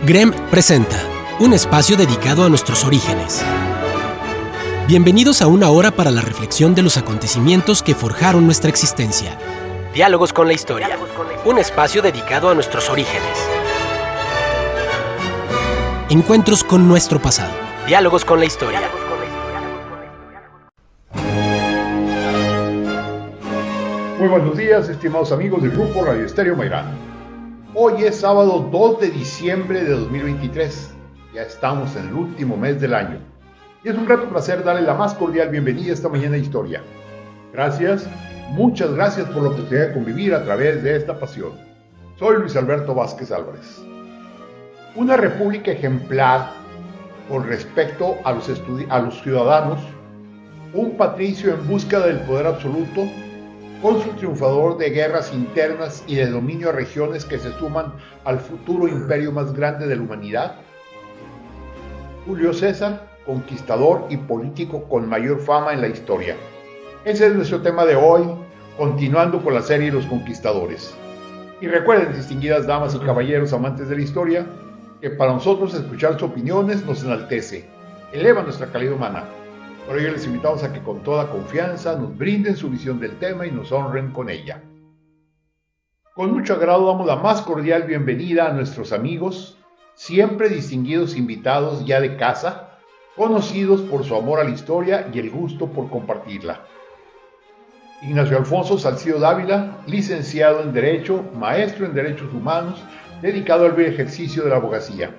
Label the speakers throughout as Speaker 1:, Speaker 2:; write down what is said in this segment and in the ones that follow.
Speaker 1: GREM presenta un espacio dedicado a nuestros orígenes. Bienvenidos a una hora para la reflexión de los acontecimientos que forjaron nuestra existencia. Diálogos con la historia. Un espacio dedicado a nuestros orígenes. Encuentros con nuestro pasado. Diálogos con la historia.
Speaker 2: Muy buenos días, estimados amigos del Grupo Radio Estéreo Mairán. Hoy es sábado 2 de diciembre de 2023. Ya estamos en el último mes del año. Y es un grato placer darle la más cordial bienvenida esta mañana de historia. Gracias, muchas gracias por la oportunidad de convivir a través de esta pasión. Soy Luis Alberto Vázquez Álvarez. Una república ejemplar con respecto a los ciudadanos, un patricio en busca del poder absoluto, cónsul triunfador de guerras internas y de dominio a regiones que se suman al futuro imperio más grande de la humanidad. Julio César, conquistador y político con mayor fama en la historia. Ese es nuestro tema de hoy, continuando con la serie Los Conquistadores. Y recuerden, distinguidas damas y caballeros amantes de la historia, que para nosotros escuchar sus opiniones nos enaltece, eleva nuestra calidad humana. Por ello les invitamos a que con toda confianza nos brinden su visión del tema y nos honren con ella. Con mucho agrado damos la más cordial bienvenida a nuestros amigos, siempre distinguidos invitados ya de casa, conocidos por su amor a la historia y el gusto por compartirla. Ignacio Alfonso Salcido Dávila, licenciado en Derecho, maestro en Derechos Humanos, dedicado al ejercicio de la abogacía.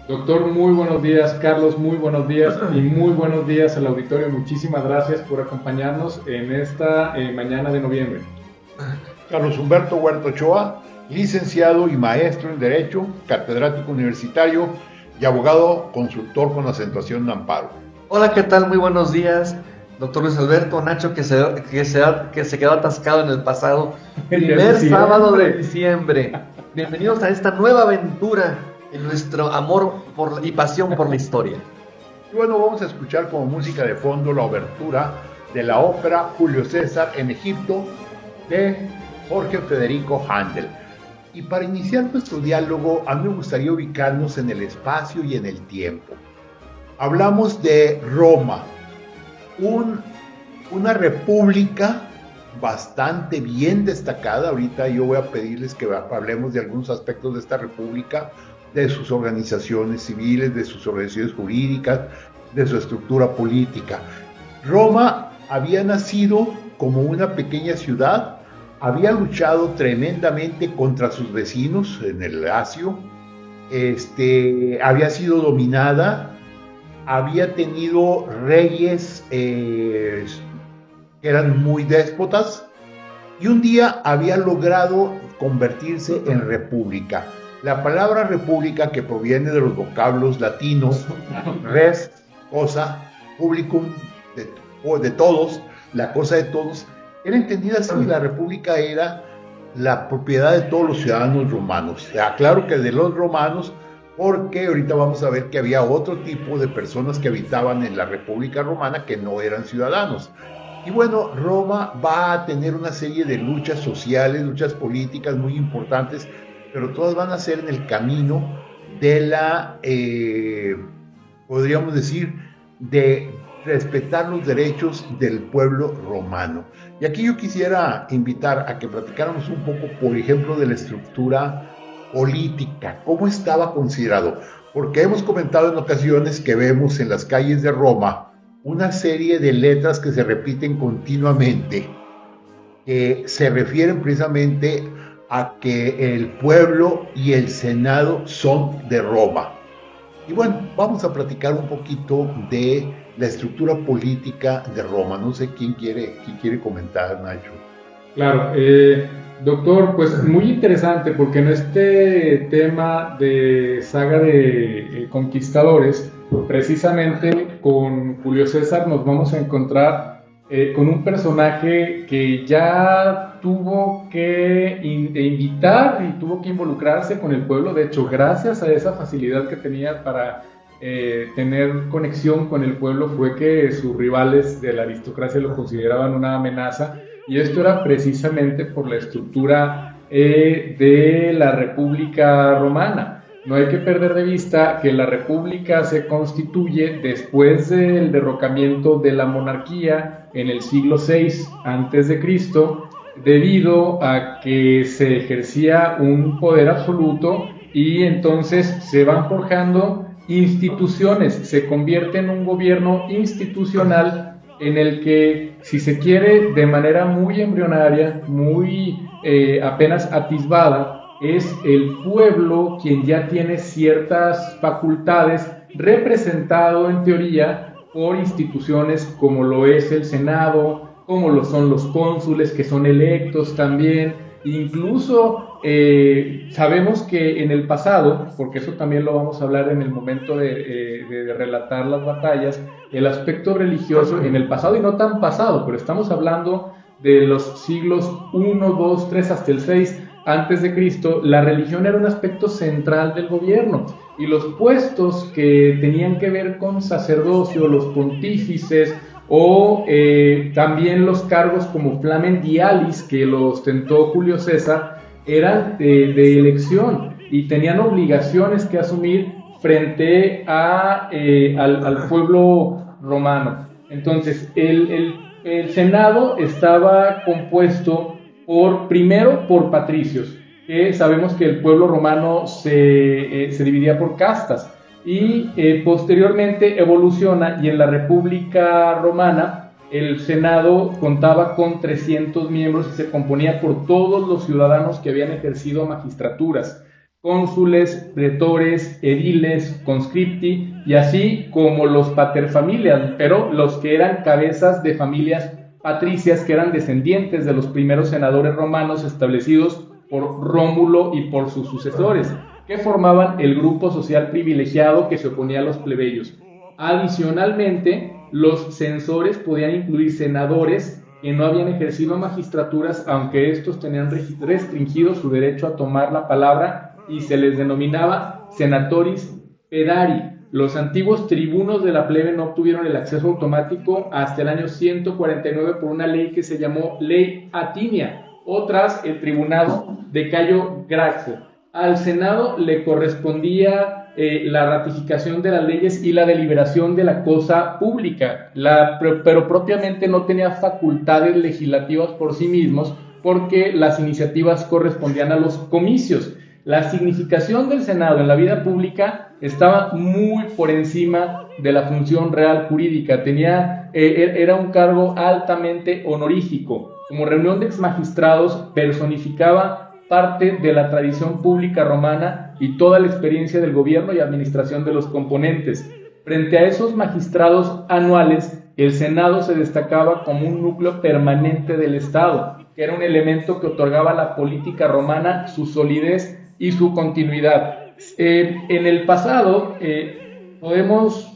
Speaker 3: Doctor, muy buenos días. Carlos, muy buenos días y muy buenos días al auditorio. Muchísimas gracias por acompañarnos en esta mañana de noviembre.
Speaker 2: Carlos Humberto Huerta Ochoa, licenciado y maestro en Derecho, catedrático universitario y abogado consultor con acentuación en amparo.
Speaker 4: Hola, ¿qué tal? Muy buenos días, doctor Luis Alberto. Nacho, que se quedó atascado en el pasado. Primer sábado de diciembre. Bienvenidos a esta nueva aventura en nuestro amor y pasión por la historia.
Speaker 2: Y bueno, vamos a escuchar como música de fondo la obertura de la ópera Julio César en Egipto de Jorge Federico Händel. Y para iniciar nuestro diálogo, a mí me gustaría ubicarnos en el espacio y en el tiempo. Hablamos de Roma, una república bastante bien destacada. Ahorita yo voy a pedirles que hablemos de algunos aspectos de esta república, de sus organizaciones civiles, de sus organizaciones jurídicas, de su estructura política. Roma había nacido como una pequeña ciudad, había luchado tremendamente contra sus vecinos en el Lacio, había sido dominada, había tenido reyes que eran muy déspotas, y un día había logrado convertirse en república. La palabra república, que proviene de los vocablos latinos res, cosa, publicum, de todos, la cosa de todos, era entendida así. La república era la propiedad de todos los ciudadanos romanos. Claro que de los romanos, porque ahorita vamos a ver que había otro tipo de personas que habitaban en la República Romana que no eran ciudadanos. Y bueno, Roma va a tener una serie de luchas sociales, luchas políticas muy importantes, pero todas van a ser en el camino de la, podríamos decir, de respetar los derechos del pueblo romano. Y aquí yo quisiera invitar a que platicáramos un poco, por ejemplo, de la estructura política, cómo estaba considerado, porque hemos comentado en ocasiones que vemos en las calles de Roma una serie de letras que se repiten continuamente, que se refieren precisamente a que el pueblo y el Senado son de Roma. Y bueno, vamos a platicar un poquito de la estructura política de Roma. No sé quién quiere comentar, Nacho.
Speaker 3: Claro, doctor, pues muy interesante, porque en este tema de saga de conquistadores, precisamente con Julio César nos vamos a encontrar con un personaje que ya tuvo que invitar y tuvo que involucrarse con el pueblo. De hecho, gracias a esa facilidad que tenía para tener conexión con el pueblo, fue que sus rivales de la aristocracia lo consideraban una amenaza, y esto era precisamente por la estructura de la República Romana. No hay que perder de vista que la república se constituye después del derrocamiento de la monarquía en el siglo VI a.C., debido a que se ejercía un poder absoluto y entonces se van forjando instituciones, se convierte en un gobierno institucional en el que, si se quiere, de manera muy embrionaria, muy apenas atisbada, es el pueblo quien ya tiene ciertas facultades, representado en teoría por instituciones como lo es el Senado, como lo son los cónsules, que son electos también. Incluso sabemos que en el pasado, porque eso también lo vamos a hablar en el momento de relatar las batallas, el aspecto religioso en el pasado, y no tan pasado, pero estamos hablando de los siglos 1, 2, 3 hasta el 6 antes de Cristo, la religión era un aspecto central del gobierno, y los puestos que tenían que ver con sacerdocio, los pontífices, o también los cargos como flamen dialis, que lo ostentó Julio César, eran de elección y tenían obligaciones que asumir frente al pueblo romano. Entonces, el Senado estaba compuesto primero por patricios, que sabemos que el pueblo romano se dividía por castas, y posteriormente evoluciona, y en la República Romana el Senado contaba con 300 miembros y se componía por todos los ciudadanos que habían ejercido magistraturas, cónsules, pretores, ediles, conscripti, y así como los paterfamilias, pero los que eran cabezas de familias patricias, que eran descendientes de los primeros senadores romanos establecidos por Rómulo y por sus sucesores, que formaban el grupo social privilegiado que se oponía a los plebeyos. Adicionalmente, los censores podían incluir senadores que no habían ejercido magistraturas, aunque estos tenían restringido su derecho a tomar la palabra, y se les denominaba senatoris pedari. Los antiguos tribunos de la plebe no obtuvieron el acceso automático hasta el año 149 por una ley que se llamó Ley Atinia, o tras el tribunado de Cayo Graco. Al Senado le correspondía la ratificación de las leyes y la deliberación de la cosa pública, pero propiamente no tenía facultades legislativas por sí mismos, porque las iniciativas correspondían a los comicios. La significación del Senado en la vida pública estaba muy por encima de la función real jurídica. Era un cargo altamente honorífico. Como reunión de exmagistrados, personificaba parte de la tradición pública romana y toda la experiencia del gobierno y administración de los componentes. Frente a esos magistrados anuales, el Senado se destacaba como un núcleo permanente del Estado, que era un elemento que otorgaba a la política romana su solidez y su continuidad. En el pasado podemos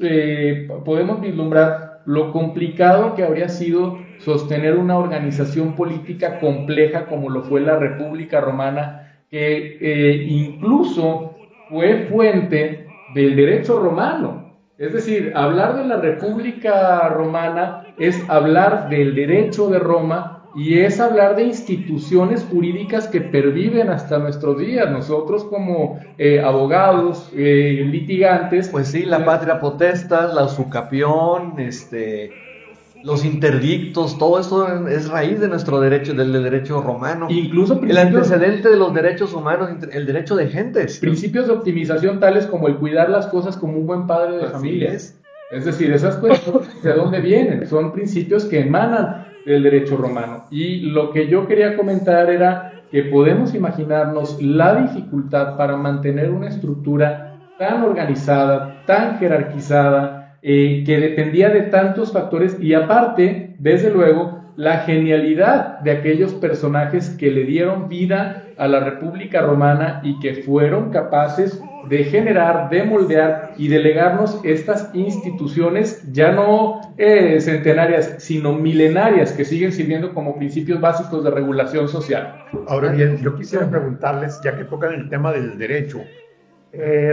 Speaker 3: vislumbrar lo complicado que habría sido sostener una organización política compleja como lo fue la República Romana, que incluso fue fuente del derecho romano. Es decir, hablar de la República Romana es hablar del derecho de Roma, y es hablar de instituciones jurídicas que perviven hasta nuestros días. Nosotros como abogados, litigantes...
Speaker 4: Pues sí, la patria potestas, la usucapión, los interdictos, todo esto es raíz de nuestro derecho, del derecho romano.
Speaker 3: Incluso
Speaker 4: el antecedente de los derechos humanos, el derecho de gentes.
Speaker 3: Principios de optimización tales como el cuidar las cosas como un buen padre de familia. Es decir, esas cosas, ¿de dónde vienen? Son principios que emanan del derecho romano. Y lo que yo quería comentar era que podemos imaginarnos la dificultad para mantener una estructura tan organizada, tan jerarquizada, que dependía de tantos factores, y aparte, desde luego, la genialidad de aquellos personajes que le dieron vida a la República Romana y que fueron capaces de generar, de moldear y de legarnos estas instituciones ya no centenarias, sino milenarias, que siguen sirviendo como principios básicos de regulación social.
Speaker 2: Ahora bien, yo quisiera preguntarles, ya que tocan el tema del derecho,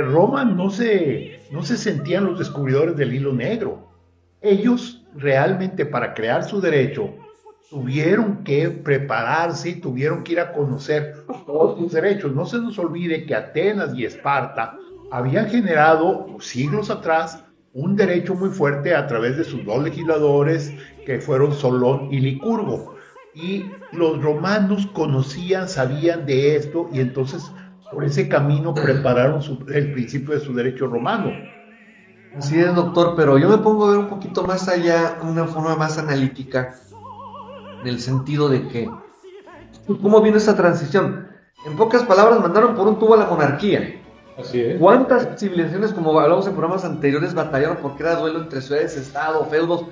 Speaker 2: Roma no se sentían los descubridores del hilo negro. Ellos realmente, para crear su derecho, tuvieron que prepararse y tuvieron que ir a conocer todos sus derechos. No se nos olvide que Atenas y Esparta habían generado siglos atrás un derecho muy fuerte a través de sus dos legisladores, que fueron Solón y Licurgo. Y los romanos conocían, sabían de esto, y entonces por ese camino prepararon el principio de su derecho romano.
Speaker 4: Así es, doctor, pero yo me pongo a ver un poquito más allá, una forma más analítica, en el sentido de que, ¿cómo vino esa transición? En pocas palabras, mandaron por un tubo a la monarquía.
Speaker 3: Así es.
Speaker 4: ¿Cuántas civilizaciones, como hablamos en programas anteriores, batallaron porque era duelo entre ciudades, estado, feudos?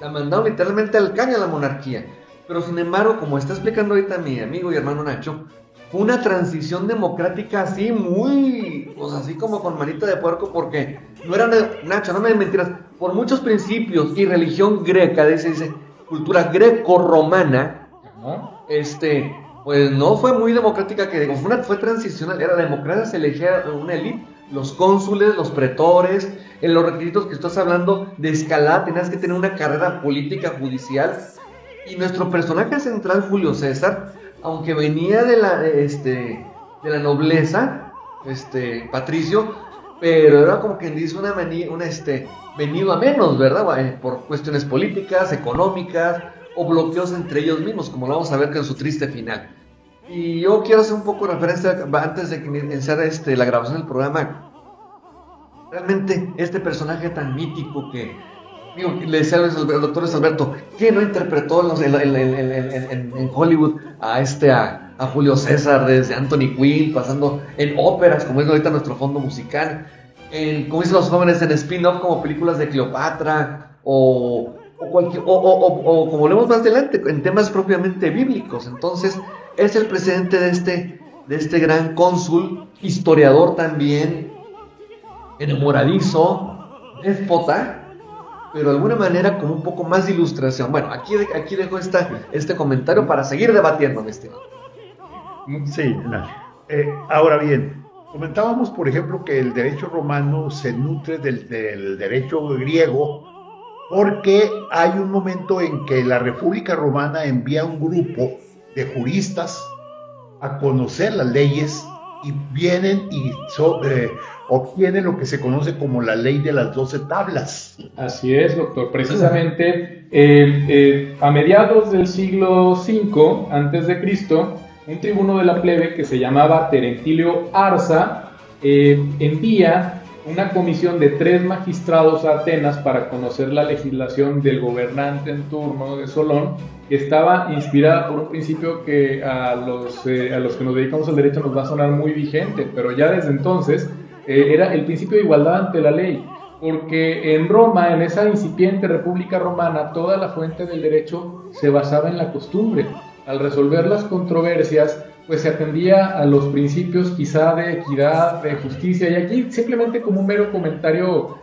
Speaker 4: La mandaron literalmente al caño a la monarquía. Pero sin embargo, como está explicando ahorita mi amigo y hermano Nacho, fue una transición democrática así muy, pues así como con manita de puerco, porque no era, Nacho, no me den mentiras, por muchos principios y religión greca, dice cultura greco-romana, pues no fue muy democrática, que fue transicional, era la democracia, se elegía una élite, los cónsules, los pretores, en los requisitos que estás hablando de escalada, tenías que tener una carrera política, judicial, y nuestro personaje central, Julio César, aunque venía de la nobleza, patricio, pero era como quien dice venido a menos, ¿verdad? Por cuestiones políticas, económicas, o bloqueos entre ellos mismos, como lo vamos a ver con su triste final. Y yo quiero hacer un poco de referencia, antes de iniciar la grabación del programa, realmente este personaje tan mítico que, digo, le decía al doctor Alberto, ¿quién no interpretó en Hollywood a Julio César, desde Anthony Quinn, pasando en óperas, como es ahorita nuestro fondo musical, como dicen los jóvenes, en spin-off como películas de Cleopatra, o como leemos más adelante, en temas propiamente bíblicos? Entonces, es el presidente de este gran cónsul, historiador también, enamoradizo, déspota, pero de alguna manera como un poco más de ilustración. Bueno, aquí dejo este comentario para seguir debatiendo, mi estimado.
Speaker 2: Sí, ahora bien, comentábamos, por ejemplo, que el derecho romano se nutre del derecho griego, porque hay un momento en que la República Romana envía un grupo de juristas a conocer las leyes y vienen y obtienen lo que se conoce como la ley de las 12 tablas.
Speaker 3: Así es, doctor. Precisamente a mediados del siglo V a.C., un tribuno de la plebe que se llamaba Terentilio Arsa envía una comisión de 3 magistrados a Atenas para conocer la legislación del gobernante en turno de Solón, que estaba inspirada por un principio que a los que nos dedicamos al derecho nos va a sonar muy vigente, pero ya desde entonces era el principio de igualdad ante la ley, porque en Roma, en esa incipiente República Romana, toda la fuente del derecho se basaba en la costumbre. Al resolver las controversias, pues se atendía a los principios quizá de equidad, de justicia, y aquí simplemente como un mero comentario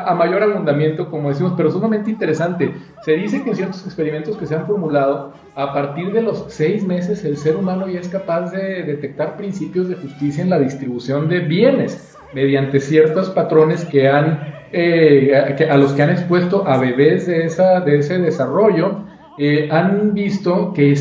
Speaker 3: a mayor abundamiento, como decimos, pero sumamente interesante. Se dice que en ciertos experimentos que se han formulado, a partir de los 6 meses el ser humano ya es capaz de detectar principios de justicia en la distribución de bienes, mediante ciertos patrones a los que han expuesto a bebés de ese desarrollo. Han visto que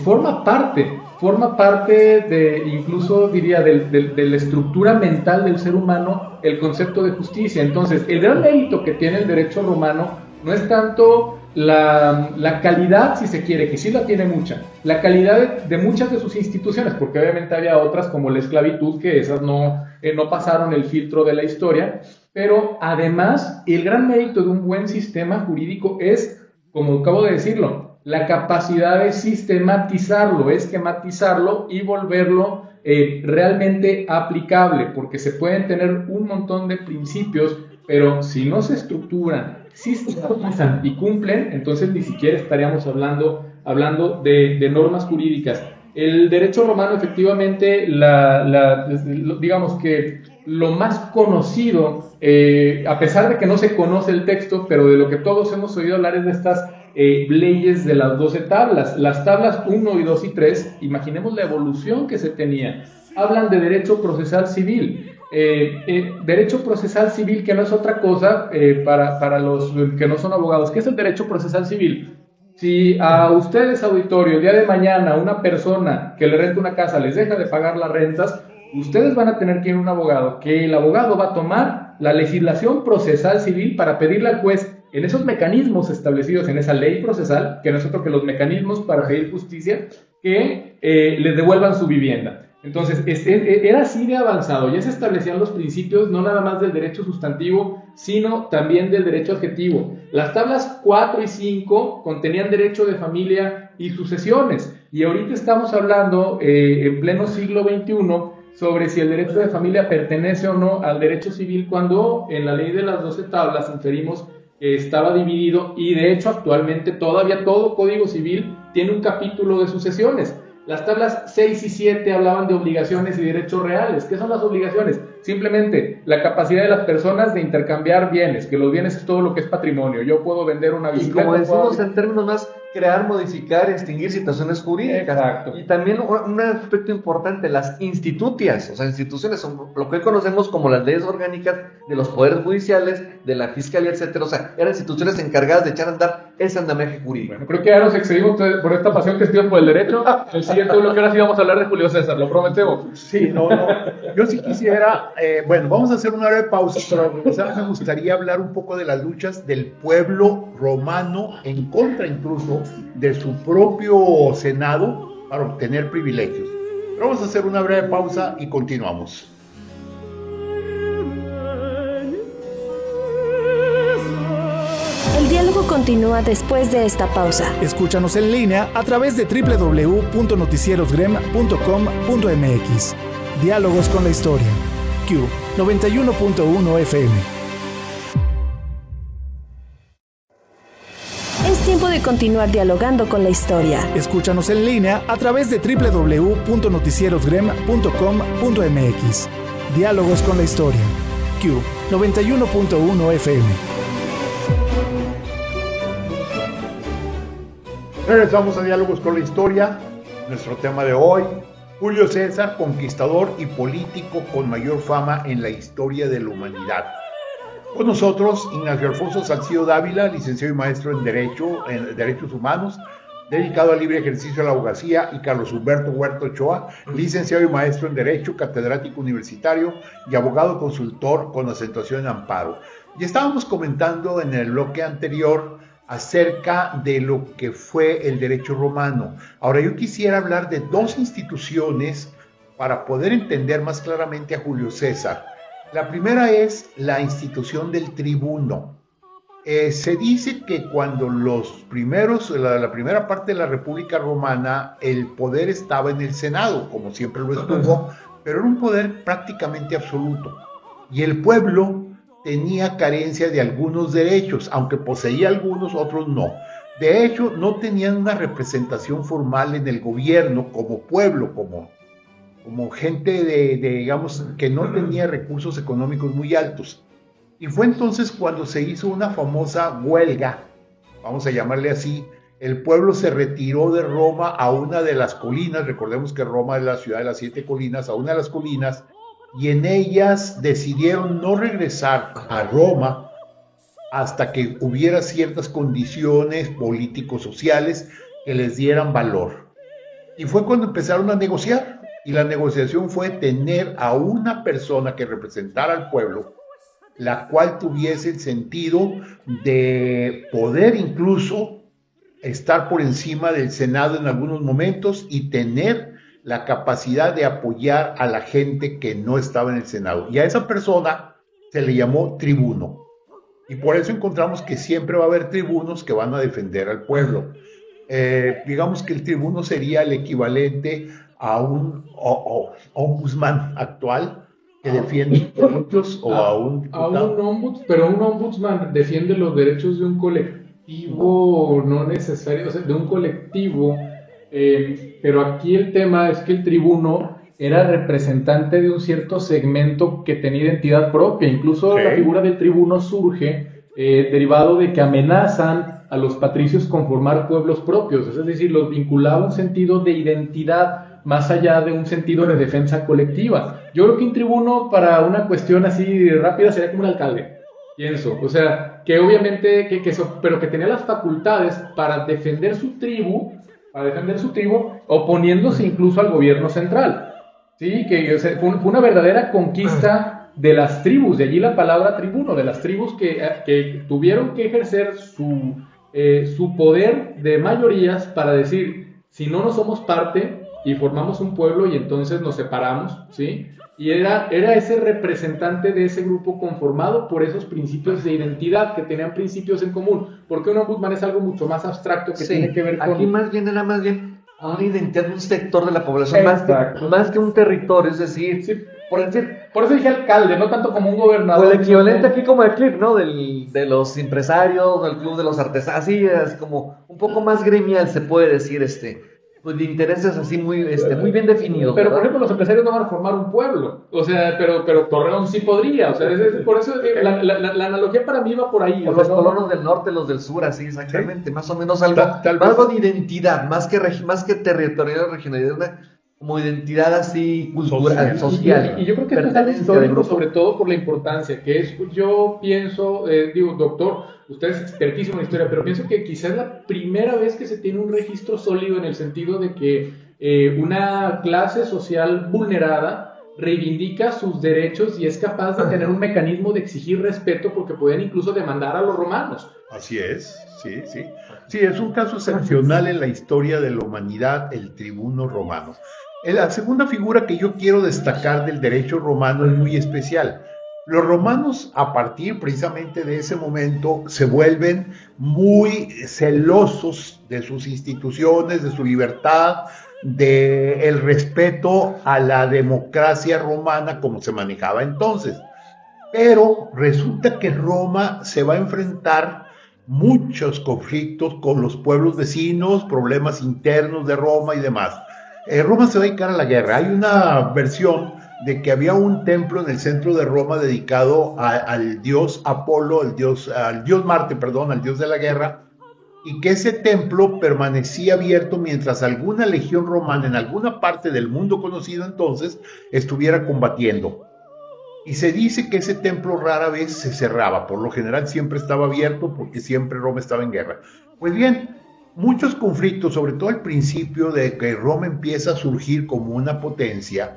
Speaker 3: forma parte de, incluso diría, de la estructura mental del ser humano, el concepto de justicia. Entonces, el gran mérito que tiene el derecho romano no es tanto la calidad, si se quiere, que sí la tiene mucha, la calidad de muchas de sus instituciones, porque obviamente había otras como la esclavitud, que esas no pasaron el filtro de la historia, pero además el gran mérito de un buen sistema jurídico es, como acabo de decirlo, la capacidad de sistematizarlo, esquematizarlo y volverlo realmente aplicable, porque se pueden tener un montón de principios, pero si no se estructuran, sistematizan y cumplen, entonces ni siquiera estaríamos hablando de normas jurídicas. El derecho romano, efectivamente, digamos que lo más conocido, a pesar de que no se conoce el texto, pero de lo que todos hemos oído hablar es de estas leyes de las 12 tablas. Las tablas 1 y 2 y 3, imaginemos la evolución que se tenía. Hablan de derecho procesal civil. derecho procesal civil, que no es otra cosa para los que no son abogados. ¿Qué es el derecho procesal civil? Si a ustedes, auditorio, el día de mañana una persona que le renta una casa les deja de pagar las rentas, ustedes van a tener que ir a un abogado, que el abogado va a tomar la legislación procesal civil para pedirle al juez, en esos mecanismos establecidos en esa ley procesal, que no es otro que los mecanismos para pedir justicia, que les devuelvan su vivienda. Entonces, era así de avanzado, ya se establecían los principios no nada más del derecho sustantivo, sino también del derecho adjetivo. Las tablas 4 y 5 contenían derecho de familia y sucesiones, y ahorita estamos hablando, en pleno siglo XXI, sobre si el derecho de familia pertenece o no al derecho civil, cuando en la ley de las 12 tablas inferimos que estaba dividido, y de hecho actualmente todavía todo código civil tiene un capítulo de sucesiones. Las tablas 6 y 7 hablaban de obligaciones y derechos reales. ¿Qué son las obligaciones? Simplemente la capacidad de las personas de intercambiar bienes, que los bienes es todo lo que es patrimonio. Yo puedo vender una bicicleta.
Speaker 4: Y como decimos en términos más, crear, modificar, extinguir situaciones jurídicas.
Speaker 3: Exacto.
Speaker 4: Y también un aspecto importante, las institutias, o sea, instituciones son lo que hoy conocemos como las leyes orgánicas de los poderes judiciales, de la fiscalía, etcétera. O sea, eran instituciones encargadas de echar a andar ese andamiaje jurídico.
Speaker 3: Bueno, creo que ya nos excedimos por esta pasión que estuvo por el derecho. El siguiente bloque ahora sí vamos a hablar de Julio César, lo prometemos.
Speaker 2: Sí, no. Yo sí quisiera, bueno, vamos a hacer una breve pausa, pero al regresar me gustaría hablar un poco de las luchas del pueblo romano en contra incluso de su propio senado para obtener privilegios. Pero vamos a hacer una breve pausa y continuamos.
Speaker 5: El diálogo continúa después de esta pausa.
Speaker 6: Escúchanos en línea a través de www.noticierosgrem.com.mx. Diálogos con la historia. Q 91.1 FM.
Speaker 5: Es tiempo de continuar dialogando con la historia.
Speaker 6: Escúchanos en línea a través de www.noticierosgrem.com.mx. Diálogos con la historia. Q 91.1 FM.
Speaker 2: Regresamos a Diálogos con la Historia. Nuestro tema de hoy, Julio César, conquistador y político con mayor fama en la historia de la humanidad. Con nosotros, Ignacio Alfonso Salcido Dávila, licenciado y maestro en Derechos Humanos, dedicado al libre ejercicio de la abogacía, y Carlos Humberto Huerta Ochoa, licenciado y maestro en Derecho, catedrático universitario y abogado consultor con acentuación en amparo. Y estábamos comentando en el bloque anterior acerca de lo que fue el derecho romano. Ahora yo quisiera hablar de dos instituciones para poder entender más claramente a Julio César. La primera es la institución del tribuno. Se dice que cuando la primera parte de la República Romana, el poder estaba en el Senado, como siempre lo estuvo, pero era un poder prácticamente absoluto. Y el pueblo tenía carencia de algunos derechos, aunque poseía algunos, otros no. De hecho, no tenían una representación formal en el gobierno como pueblo, como gente digamos, que no tenía recursos económicos muy altos. Y fue entonces cuando se hizo una famosa huelga, vamos a llamarle así. El pueblo se retiró de Roma a una de las colinas, recordemos que Roma es la ciudad de las 7 colinas, a una de las colinas, y en ellas decidieron no regresar a Roma hasta que hubiera ciertas condiciones político-sociales que les dieran valor. Y fue cuando empezaron a negociar, y la negociación fue tener a una persona que representara al pueblo, la cual tuviese el sentido de poder incluso estar por encima del Senado en algunos momentos y tener la capacidad de apoyar a la gente que no estaba en el Senado. Y a esa persona se le llamó tribuno. Y por eso encontramos que siempre va a haber tribunos que van a defender al pueblo. Digamos que el tribuno sería el equivalente a un ombudsman actual que defiende derechos, o a un diputado.
Speaker 3: Pero un ombudsman defiende los derechos de un colectivo, no necesario, o sea, de un colectivo. Pero aquí el tema es que el tribuno era representante de un cierto segmento que tenía identidad propia. Incluso la figura del tribuno surge derivado de que amenazan a los patricios con formar pueblos propios, es decir, los vinculaba a un sentido de identidad más allá de un sentido de defensa colectiva. Yo creo que un tribuno para una cuestión así rápida sería como un alcalde, pienso. O sea, que obviamente, pero que tenía las facultades para defender su tribu, oponiéndose incluso al gobierno central. Sí, que o sea, fue una verdadera conquista de las tribus, de allí la palabra tribuno, de las tribus que tuvieron que ejercer su poder de mayorías para decir, si no somos parte y formamos un pueblo y entonces nos separamos, ¿sí? Y era ese representante de ese grupo conformado por esos principios de identidad que tenían principios en común, porque un ombudsman es algo mucho más abstracto que tiene que ver con...
Speaker 4: Aquí más bien era a una identidad de un sector de la población, más que un territorio, es decir,
Speaker 3: sí. Por eso dije alcalde, no tanto como un gobernador.
Speaker 4: O el equivalente aquí como el club, ¿no? De los empresarios, del club de los artesanos, así es como un poco más gremial se puede decir, pues de intereses así muy bien definidos.
Speaker 3: Pero
Speaker 4: ¿verdad?
Speaker 3: por ejemplo, los empresarios no van a formar un pueblo, o sea, pero Torreón sí podría, o sea, por eso la analogía para mí va por ahí.
Speaker 4: O los colonos del norte, los del sur, así exactamente, ¿sí? Más o menos algo de identidad, más que territorial, regionalidad, como identidad así cultural, social.
Speaker 3: Y yo creo que es algo histórico, sobre todo por la importancia, que es, yo pienso, doctor, usted es expertísimo en historia, pero pienso que quizás es la primera vez que se tiene un registro sólido en el sentido de que una clase social vulnerada reivindica sus derechos y es capaz de tener un mecanismo de exigir respeto porque podían incluso demandar a los romanos.
Speaker 2: Así es, sí. Sí, es un caso excepcional en la historia de la humanidad, el tribuno romano. La segunda figura que yo quiero destacar del derecho romano es muy especial. Los romanos, a partir precisamente de ese momento, se vuelven muy celosos de sus instituciones, de su libertad, del respeto a la democracia romana como se manejaba entonces. Pero resulta que Roma se va a enfrentar muchos conflictos con los pueblos vecinos, problemas internos de Roma y demás. Roma se va a dedicar a la guerra. Hay una versión de que había un templo en el centro de Roma dedicado al dios Apolo, al dios Marte, al dios de la guerra, y que ese templo permanecía abierto mientras alguna legión romana en alguna parte del mundo conocido entonces estuviera combatiendo. Y se dice que ese templo rara vez se cerraba, por lo general siempre estaba abierto porque siempre Roma estaba en guerra. Pues bien, muchos conflictos, sobre todo al principio de que Roma empieza a surgir como una potencia,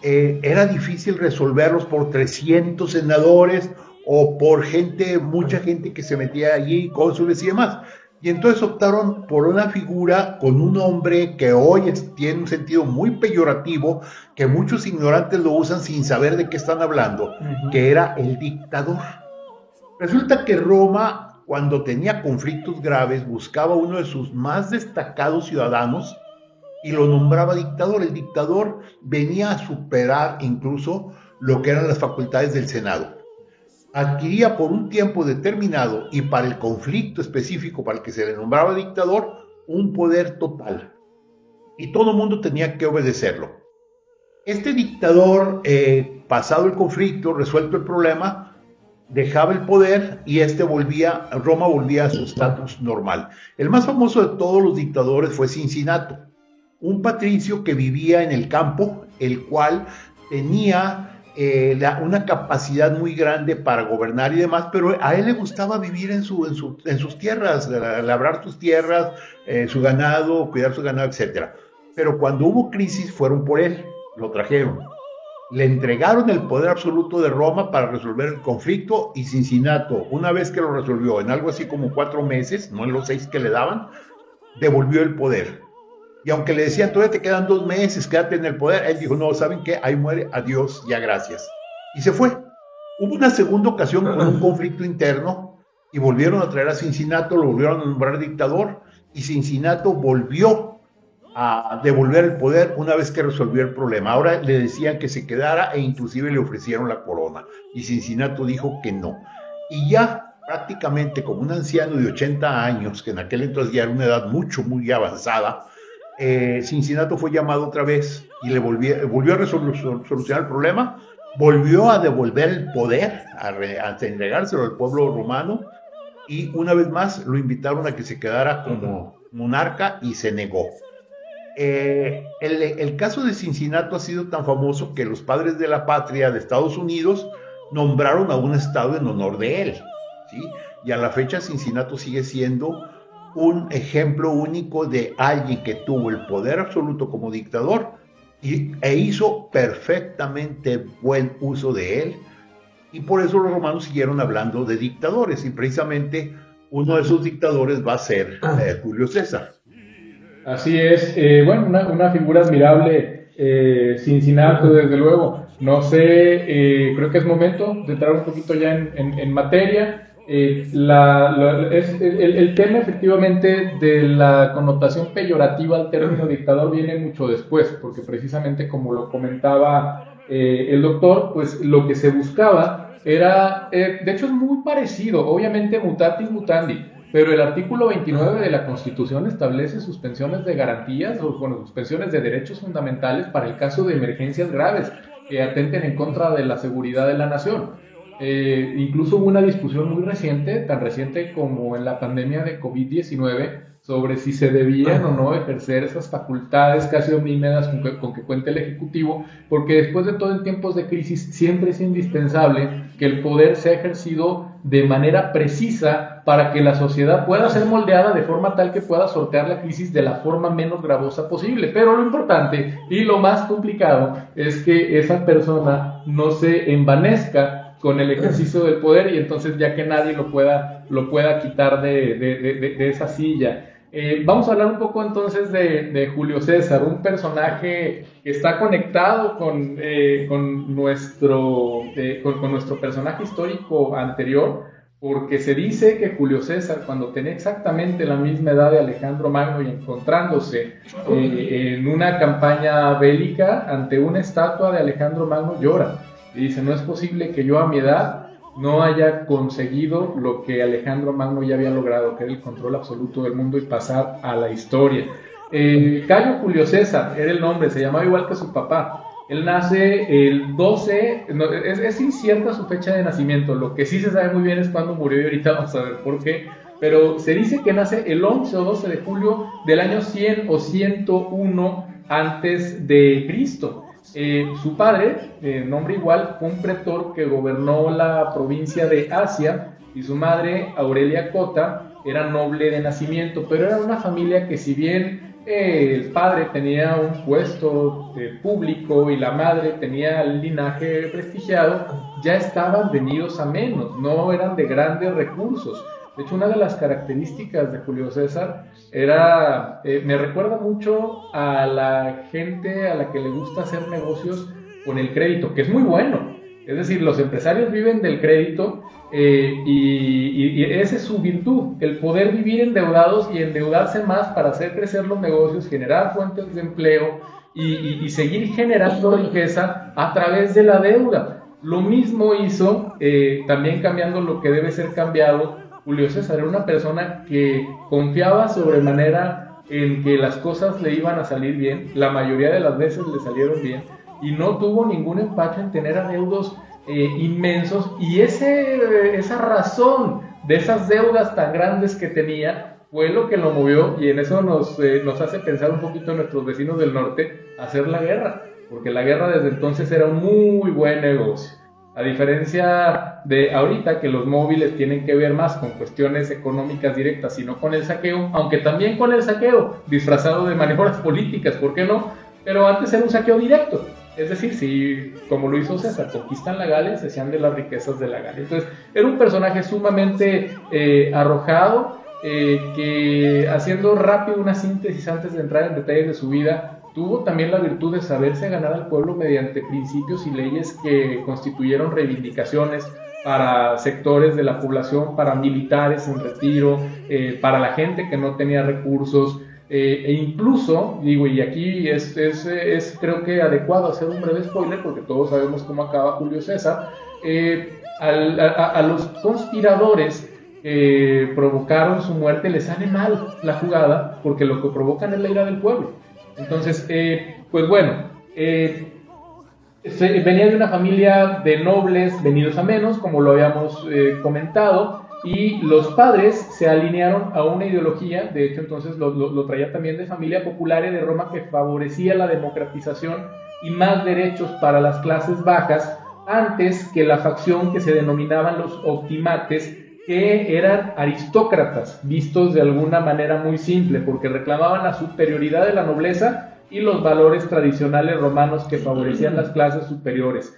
Speaker 2: era difícil resolverlos por 300 senadores o por mucha gente que se metía allí, cónsules y demás. Y entonces optaron por una figura con un nombre que hoy tiene un sentido muy peyorativo, que muchos ignorantes lo usan sin saber de qué están hablando, que era el dictador. Resulta que Roma, cuando tenía conflictos graves, buscaba uno de sus más destacados ciudadanos y lo nombraba dictador. El dictador venía a superar incluso lo que eran las facultades del Senado. Adquiría por un tiempo determinado y para el conflicto específico para el que se le nombraba dictador, un poder total. Y todo el mundo tenía que obedecerlo. Este dictador, pasado el conflicto, resuelto el problema, dejaba el poder y Roma volvía a su estatus normal. El más famoso de todos los dictadores fue Cincinato, un patricio que vivía en el campo, el cual tenía una capacidad muy grande para gobernar y demás, pero a él le gustaba vivir en sus tierras, labrar sus tierras, su ganado, cuidar su ganado, etc. Pero cuando hubo crisis fueron por él, lo trajeron. Le entregaron el poder absoluto de Roma para resolver el conflicto y Cincinato, una vez que lo resolvió en algo así como 4 meses, no en los 6 que le daban, devolvió el poder. Y aunque le decían, todavía te quedan 2 meses, quédate en el poder, él dijo, no, ¿saben qué? Ahí muere, adiós, ya gracias. Y se fue. Hubo una segunda ocasión con un conflicto interno y volvieron a traer a Cincinato, lo volvieron a nombrar dictador y Cincinato volvió a devolver el poder una vez que resolvió el problema. Ahora le decían que se quedara e inclusive le ofrecieron la corona y Cincinato dijo que no. Y ya prácticamente como un anciano de 80 años, que en aquel entonces ya era una edad muy avanzada, Cincinato fue llamado otra vez y le volvió a solucionar el problema, volvió a devolver el poder, a entregárselo al pueblo romano y una vez más lo invitaron a que se quedara como monarca y se negó. El caso de Cincinato ha sido tan famoso que los padres de la patria de Estados Unidos nombraron a un estado en honor de él, ¿sí? Y a la fecha Cincinato sigue siendo un ejemplo único de alguien que tuvo el poder absoluto como dictador e hizo perfectamente buen uso de él, y por eso los romanos siguieron hablando de dictadores, y precisamente uno de esos dictadores va a ser Julio César.
Speaker 3: Así es, bueno, una figura admirable, Cincinato, desde luego. No sé, creo que es momento de entrar un poquito ya en materia. El tema efectivamente de la connotación peyorativa al término dictador viene mucho después, porque precisamente como lo comentaba el doctor, pues lo que se buscaba era, de hecho es muy parecido, obviamente mutatis mutandi, pero el artículo 29 de la Constitución establece suspensiones de garantías, o bueno, suspensiones de derechos fundamentales para el caso de emergencias graves que atenten en contra de la seguridad de la nación. Incluso hubo una discusión muy reciente, tan reciente como en la pandemia de COVID-19, sobre si se debían o no ejercer esas facultades casi omnímodas con que cuenta el Ejecutivo, porque después de todo en tiempos de crisis siempre es indispensable que el poder sea ejercido de manera precisa para que la sociedad pueda ser moldeada de forma tal que pueda sortear la crisis de la forma menos gravosa posible. Pero lo importante y lo más complicado es que esa persona no se envanezca con el ejercicio del poder, y entonces ya que nadie lo pueda quitar de esa silla. Vamos a hablar un poco entonces de Julio César, un personaje que está conectado con nuestro personaje histórico anterior, porque se dice que Julio César, cuando tenía exactamente la misma edad de Alejandro Magno y encontrándose en una campaña bélica ante una estatua de Alejandro Magno, llora. Y dice, no es posible que yo a mi edad no haya conseguido lo que Alejandro Magno ya había logrado, que era el control absoluto del mundo y pasar a la historia. Cayo Julio César era el nombre, se llamaba igual que su papá. Él nace el 12, es incierta su fecha de nacimiento, lo que sí se sabe muy bien es cuándo murió, y ahorita vamos a ver por qué. Pero se dice que nace el 11 o 12 de julio del año 100 o 101 antes de Cristo. Su padre, nombre igual, fue un pretor que gobernó la provincia de Asia, y su madre, Aurelia Cota, era noble de nacimiento, pero era una familia que, si bien el padre tenía un puesto público y la madre tenía el linaje prestigiado, ya estaban venidos a menos, no eran de grandes recursos. De hecho, una de las características de Julio César era, me recuerda mucho a la gente a la que le gusta hacer negocios con el crédito, que es muy bueno. Es decir, los empresarios viven del crédito, y esa es su virtud, el poder vivir endeudados y endeudarse más para hacer crecer los negocios, generar fuentes de empleo y seguir generando riqueza a través de la deuda. Lo mismo hizo, también cambiando lo que debe ser cambiado, Julio César. Era una persona que confiaba sobremanera en que las cosas le iban a salir bien, la mayoría de las veces le salieron bien, y no tuvo ningún empacho en tener adeudos inmensos, y esa razón de esas deudas tan grandes que tenía fue lo que lo movió, y en eso nos hace pensar un poquito en nuestros vecinos del norte, a hacer la guerra, porque la guerra desde entonces era un muy buen negocio. A diferencia de ahorita, que los móviles tienen que ver más con cuestiones económicas directas y no con el saqueo, aunque también con el saqueo, disfrazado de maniobras políticas, ¿por qué no? Pero antes era un saqueo directo. Es decir, si, como lo hizo César, conquistan la Galia, se hacían de las riquezas de la Galia. Entonces, era un personaje sumamente arrojado, que, haciendo rápido una síntesis antes de entrar en detalles de su vida, tuvo también la virtud de saberse ganar al pueblo mediante principios y leyes que constituyeron reivindicaciones para sectores de la población, para militares en retiro, para la gente que no tenía recursos, e incluso, digo, y aquí es creo que adecuado hacer un breve spoiler, porque todos sabemos cómo acaba Julio César. A los conspiradores que provocaron su muerte les sale mal la jugada, porque lo que provocan es la ira del pueblo. Entonces, pues bueno, venía de una familia de nobles venidos a menos, como lo habíamos comentado, y los padres se alinearon a una ideología, de hecho entonces lo traía también de Familia Populare de Roma, que favorecía la democratización y más derechos para las clases bajas, antes que la facción que se denominaban los optimates, que eran aristócratas, vistos de alguna manera muy simple, porque reclamaban la superioridad de la nobleza y los valores tradicionales romanos que favorecían las clases superiores.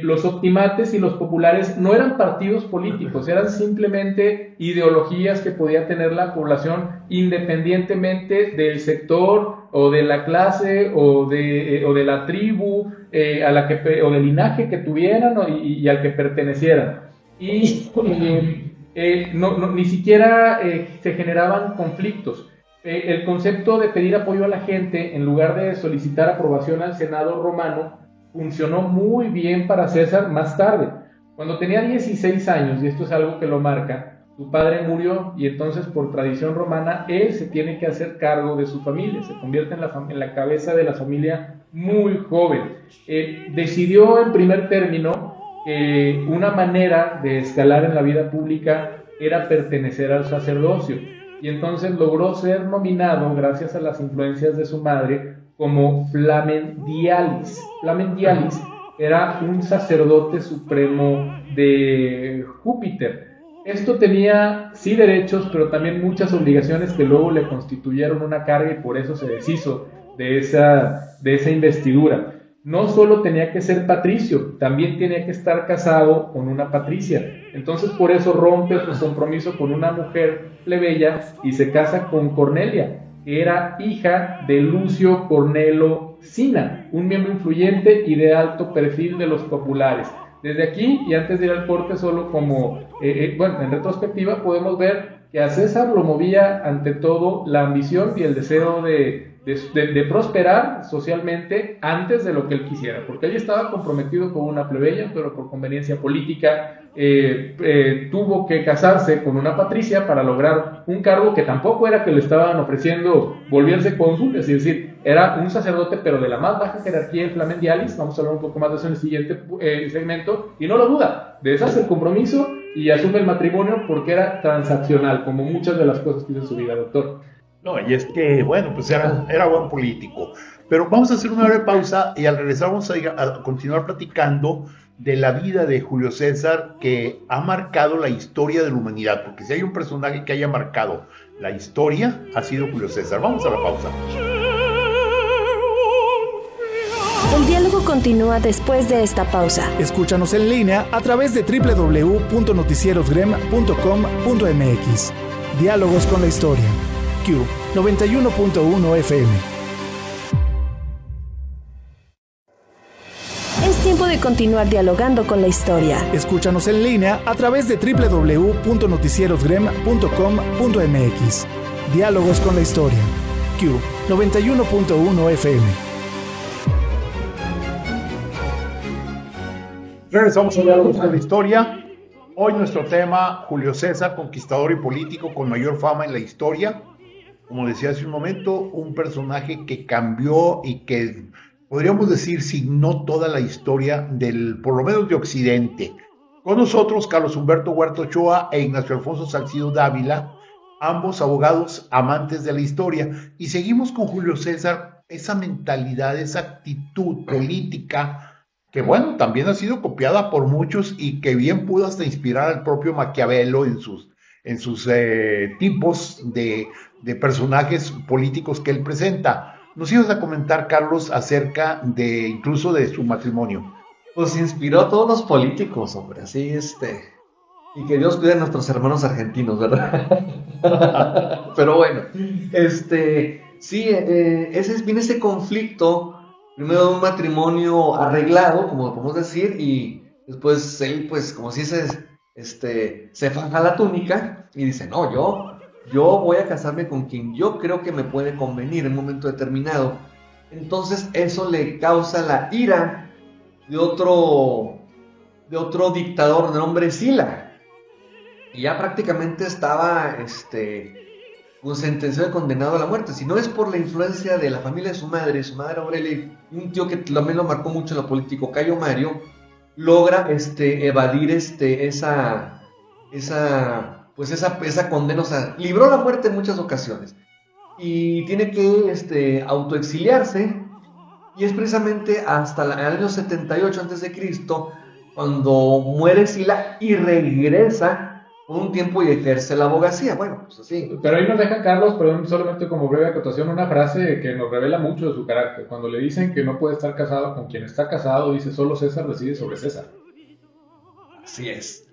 Speaker 3: Los optimates y los populares no eran partidos políticos, eran simplemente ideologías que podía tener la población independientemente del sector o de la clase o de la tribu o del linaje que tuvieran y al que pertenecieran. Y ni siquiera se generaban conflictos. El concepto de pedir apoyo a la gente en lugar de solicitar aprobación al Senado romano funcionó muy bien para César más tarde. Cuando tenía 16 años, y esto es algo que lo marca, su padre murió y entonces por tradición romana él se tiene que hacer cargo de su familia, se convierte en la cabeza de la familia muy joven. Decidió en primer término que una manera de escalar en la vida pública era pertenecer al sacerdocio y entonces logró ser nominado, gracias a las influencias de su madre, como Flamen Dialis. Flamen Dialis era un sacerdote supremo de Júpiter. Esto tenía sí derechos, pero también muchas obligaciones que luego le constituyeron una carga y por eso se deshizo de esa investidura. No solo tenía que ser patricio, también tenía que estar casado con una patricia. Entonces por eso rompe su compromiso con una mujer plebeya y se casa con Cornelia, que era hija de Lucio Cornelo Cinna, un miembro influyente y de alto perfil de los populares. Desde aquí, y antes de ir al corte, solo en retrospectiva, podemos ver que a César lo movía ante todo la ambición y el deseo de prosperar socialmente antes de lo que él quisiera, porque él estaba comprometido con una plebeya, pero por conveniencia política tuvo que casarse con una patricia para lograr un cargo que tampoco era que le estaban ofreciendo volverse cónsul, es decir, era un sacerdote pero de la más baja jerarquía en Flamen Dialis. Vamos a hablar un poco más de eso en el siguiente segmento, y no lo duda, deshace el compromiso y asume el matrimonio porque era transaccional, como muchas de las cosas que hizo en su vida, doctor.
Speaker 2: No, y es que, bueno, pues era buen político. Pero vamos a hacer una breve pausa y al regresar vamos a continuar platicando de la vida de Julio César, que ha marcado la historia de la humanidad, porque si hay un personaje que haya marcado la historia, ha sido Julio César. Vamos a la pausa.
Speaker 5: El diálogo continúa después de esta pausa.
Speaker 6: Escúchanos en línea a través de www.noticierosgrem.com.mx. Diálogos con la historia. Q 91.1 FM.
Speaker 5: Es tiempo de continuar dialogando con la historia.
Speaker 6: Escúchanos en línea a través de www.noticierosgrem.com.mx. Diálogos con la historia. Q 91.1 FM.
Speaker 2: Regresamos a Diálogos con la historia. Hoy nuestro tema, Julio César, conquistador y político con mayor fama en la historia. Como decía hace un momento, un personaje que cambió y que, podríamos decir, signó toda la historia por lo menos de Occidente. Con nosotros, Carlos Humberto Huerta Ochoa e Ignacio Alfonso Salcido Dávila, ambos abogados amantes de la historia. Y seguimos con Julio César, esa mentalidad, esa actitud política, que bueno, también ha sido copiada por muchos y que bien pudo hasta inspirar al propio Maquiavelo en sus tipos de personajes políticos que él presenta. Nos ibas a comentar, Carlos, acerca incluso de su matrimonio.
Speaker 4: Pues inspiró a todos los políticos, hombre, así y que Dios cuide a nuestros hermanos argentinos, ¿verdad? Pero bueno, sí, viene ese conflicto, primero de un matrimonio arreglado, como podemos decir, y después él, pues, como si se faja la túnica y dice, no, yo voy a casarme con quien yo creo que me puede convenir en un momento determinado. Entonces eso le causa la ira de otro dictador de nombre Sila, y ya prácticamente estaba sentenciado y condenado a la muerte. Si no es por la influencia de la familia de su madre Aurelia, y un tío que también lo marcó mucho en lo político, Cayo Mario, logra evadir esa pues esa condena, o sea, libró la muerte en muchas ocasiones. Y tiene que autoexiliarse, y es precisamente hasta el año 78 a.C. cuando muere Sila y regresa por un tiempo y ejerce la abogacía. Bueno, pues así.
Speaker 3: Pero ahí nos deja Carlos, perdón, solamente como breve acotación, una frase que nos revela mucho de su carácter. Cuando le dicen que no puede estar casado con quien está casado, dice: solo César decide sobre César.
Speaker 4: Así es.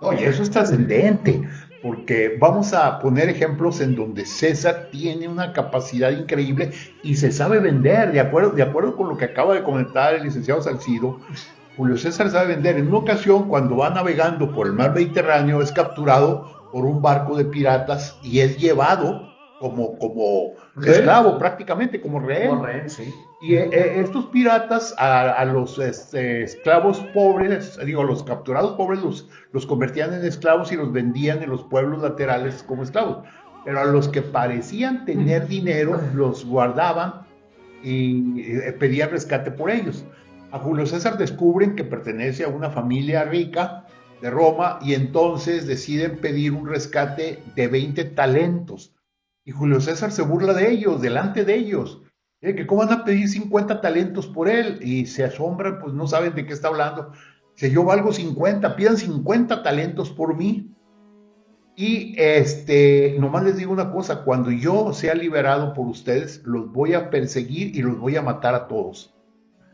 Speaker 2: Oye, eso es trascendente, porque vamos a poner ejemplos en donde César tiene una capacidad increíble y se sabe vender, de acuerdo con lo que acaba de comentar el licenciado Salcido. Julio César sabe vender. En una ocasión, cuando va navegando por el mar Mediterráneo, es capturado por un barco de piratas y es llevado como esclavo, prácticamente, como rehén.
Speaker 4: Como rehén, sí.
Speaker 2: Y estos piratas a los esclavos pobres, los capturados pobres, los convertían en esclavos y los vendían en los pueblos laterales como esclavos. Pero a los que parecían tener dinero, los guardaban y pedían rescate por ellos. A Julio César descubren que pertenece a una familia rica de Roma y entonces deciden pedir un rescate de 20 talentos. Y Julio César se burla de ellos, delante de ellos. Que cómo van a pedir 50 talentos por él, y se asombran, pues no saben de qué está hablando. Dice: yo valgo 50, pidan 50 talentos por mí. Y nomás les digo una cosa: cuando yo sea liberado por ustedes, los voy a perseguir y los voy a matar a todos.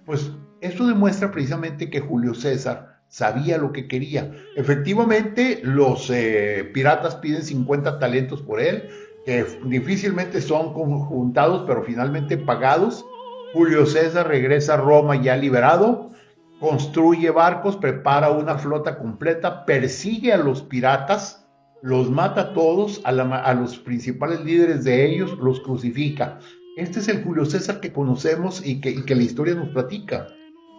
Speaker 2: Pues esto demuestra precisamente que Julio César sabía lo que quería. Efectivamente, los piratas piden 50 talentos por él, que difícilmente son conjuntados, pero finalmente pagados. Julio César regresa a Roma ya liberado, construye barcos, prepara una flota completa, persigue a los piratas, los mata a todos, a los principales líderes de ellos, los crucifica. Este es el Julio César que conocemos y que la historia nos platica.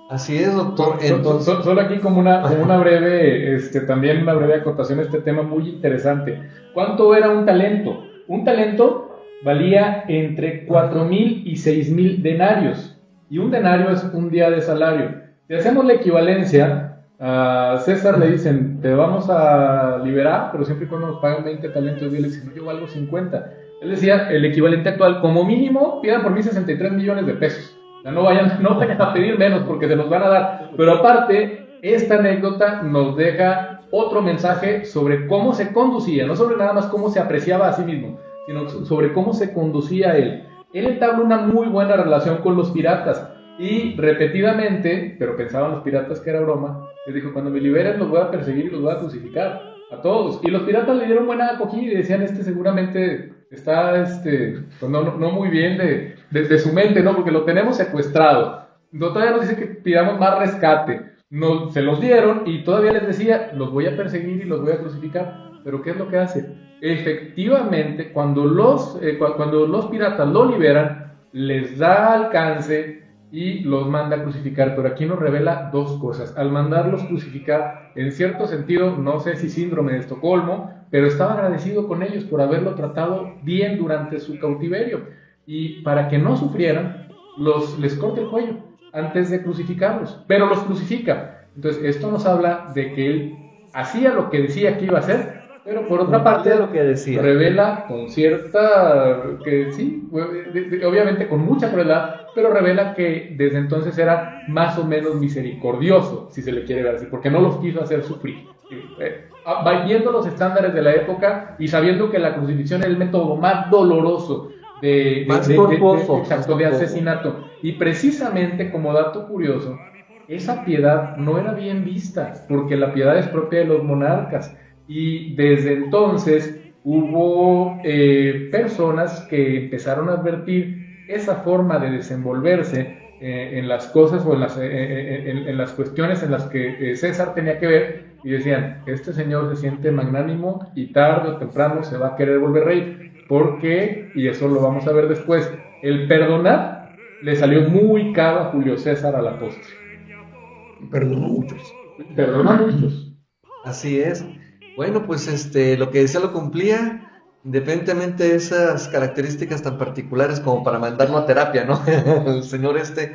Speaker 4: Así es, doctor. Entonces,
Speaker 3: solo aquí como una breve, también una breve acotación a este tema muy interesante. ¿Cuánto era un talento? Un talento valía entre 4,000 y 6,000 denarios. Y un denario es un día de salario. Si hacemos la equivalencia, a César le dicen: te vamos a liberar, pero siempre y cuando nos paguen 20 talentos. Y él dice: no, yo valgo 50. Él decía, el equivalente actual, como mínimo, pidan por mí 63 millones de pesos. O sea, no vayan a pedir menos porque se los van a dar. Pero aparte, esta anécdota nos deja otro mensaje sobre cómo se conducía, no sobre nada más cómo se apreciaba a sí mismo, sino sobre cómo se conducía él. Él entabló una muy buena relación con los piratas y repetidamente, pero pensaban los piratas que era broma, les dijo: cuando me liberen los voy a perseguir y los voy a crucificar a todos. Y los piratas le dieron buena acogida y decían: seguramente está pues no muy bien de su mente, ¿no? Porque lo tenemos secuestrado. Entonces todavía nos dice que pidamos más rescate. Se los dieron y todavía les decía: los voy a perseguir y los voy a crucificar. Pero ¿qué es lo que hace? Efectivamente, cuando los piratas lo liberan, les da alcance y los manda a crucificar. Pero aquí nos revela dos cosas. Al mandarlos crucificar, en cierto sentido, no sé si síndrome de Estocolmo, pero estaba agradecido con ellos por haberlo tratado bien durante su cautiverio. Y para que no sufrieran, les corta el cuello antes de crucificarlos, pero los crucifica. Entonces esto nos habla de que él hacía lo que decía que iba a hacer, pero por otra parte
Speaker 4: lo que decía
Speaker 3: revela con cierta, que sí, obviamente con mucha crueldad, pero revela que desde entonces era más o menos misericordioso, si se le quiere ver así, porque no los quiso hacer sufrir. Viendo los estándares de la época y sabiendo que la crucifixión es el método más doloroso de asesinato. Y precisamente, como dato curioso, esa piedad no era bien vista, porque la piedad es propia de los monarcas. Y desde entonces hubo personas que empezaron a advertir esa forma de desenvolverse en las cosas o en las cuestiones en las que César tenía que ver, y decían: este señor se siente magnánimo y tarde o temprano se va a querer volver rey, porque, y eso lo vamos a ver después, el perdonar le salió muy caro a Julio César a la postre.
Speaker 2: Perdonó muchos.
Speaker 4: Así es. Bueno, pues lo que decía lo cumplía, independientemente de esas características tan particulares como para mandarlo a terapia, ¿no? El señor de